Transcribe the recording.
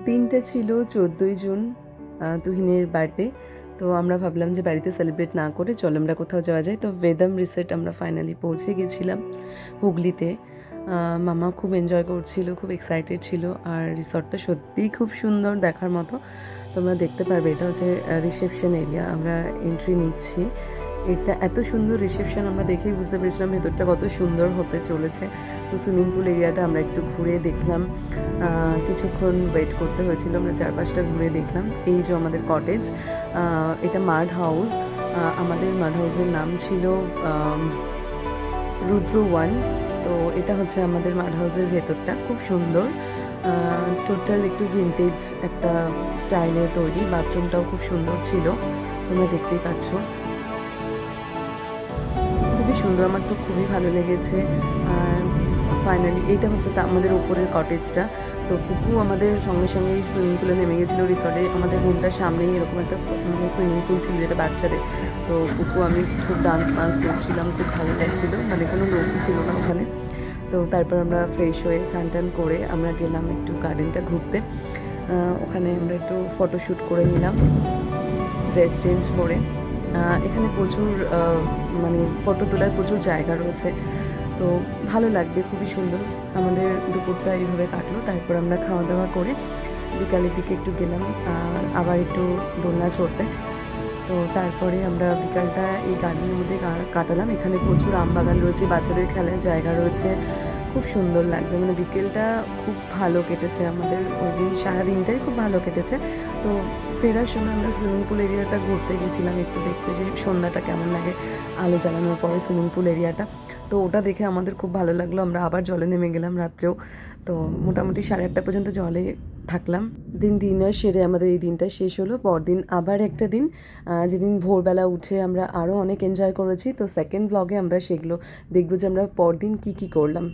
দিনটা ছিল 14ই June, তুহিনের birthday. তো আমরা ভাবলাম যে বাড়িতে সেলিব্রেট না করে চলো আমরা কোথাও যাওয়া যায়। তো বেদম রিসর্ট আমরা ফাইনালি পৌঁছে গেছিলাম হুগলিতে। মামা খুব এনজয় করছিল, খুব এক্সাইটেড ছিল, আর রিসর্টটা সত্যিই খুব সুন্দর দেখার মতো। তোমরা দেখতে পারবে, এটা হচ্ছে রিসেপশন এরিয়া। আমরা এন্ট্রি নিচ্ছি। এটা এত সুন্দর রিসেপশন, আমরা দেখেই বুঝতে পেরেছিলাম ভেতরটা কত সুন্দর হতে চলেছে। তো সুইমিং পুল এরিয়াটা আমরা একটু ঘুরে দেখলাম, কিছুক্ষণ ওয়েট করতে হয়েছিল, আমরা চারপাশটা ঘুরে দেখলাম। এই যে আমাদের কটেজ, এটা মাড হাউস। আমাদের মাড হাউসের নাম ছিল রুদ্র ওয়ান। তো এটা হচ্ছে আমাদের মাড হাউসের ভেতরটা, খুব সুন্দর। টোটাল একটু ভিন্টেজ একটা স্টাইলে তৈরি। বাথরুমটাও খুব সুন্দর ছিল, তোমরা দেখতেই পাচ্ছ। খুবই সুন্দর, আমার তো খুবই ভালো লেগেছে। আর ফাইনালি এইটা হচ্ছে আমাদের উপরের কটেজটা। তো পুকু আমাদের সঙ্গে সঙ্গেই সুইমিং পুলে নেমে গেছিলো রিসর্টে। আমাদের রুমটার সামনেই এরকম একটা মানে সুইমিং পুল ছিল, যেটা বাচ্চাদের। তো পুকু আমি খুব ডান্স ফান্স করছিলাম, খুব ভালো লাগছিলো, মানে কোনো লোকই ছিল না ওখানে। তো তারপর আমরা ফ্রেশ হয়ে স্নান টান করে আমরা গেলাম একটু গার্ডেনটা ঘুরতে। ওখানে আমরা একটু ফটোশ্যুট করে নিলাম ড্রেস চেঞ্জ করে। এখানে প্রচুর মানে ফটো তোলার প্রচুর জায়গা রয়েছে, তো ভালো লাগবে, খুবই সুন্দর। আমাদের দুপুরটা এইভাবে কাটলো। তারপর আমরা খাওয়া দাওয়া করে বিকালের দিকে একটু গেলাম আবার একটু দোলনা চড়তে। তো তারপরে আমরা বিকালটা এই গার্ডেনের মধ্যে কাটালাম। এখানে প্রচুর আম বাগান রয়েছে, বাচ্চাদের খেলার জায়গা রয়েছে, খুব সুন্দর লাগবে। মানে বিকেলটা খুব ভালো কেটেছে আমাদের, ওই দিন সারাদিনটাই খুব ভালো কেটেছে। তো ফেরার সময় আমরা সুইমিং পুল এরিয়াটা ঘুরতে গেছিলাম একটু দেখতে, যে সন্ধ্যাটা কেমন লাগে আলো জ্বালানোর পরে সুইমিং পুল এরিয়াটা। তো ওটা দেখে আমাদের খুব ভালো লাগলো। আমরা আবার জলে নেমে গেলাম রাত্রেও। তো মোটামুটি 8:30 পর্যন্ত জলে থাকলাম। ডিনার সেরে আমাদের এই দিনটা শেষ হলো। পরদিন আবার একটা দিন, যেদিন ভোরবেলা উঠে আমরা আরও অনেক এনজয় করেছি। তো সেকেন্ড ব্লগে আমরা সেগুলো দেখবো যে আমরা পরদিন কী কী করলাম।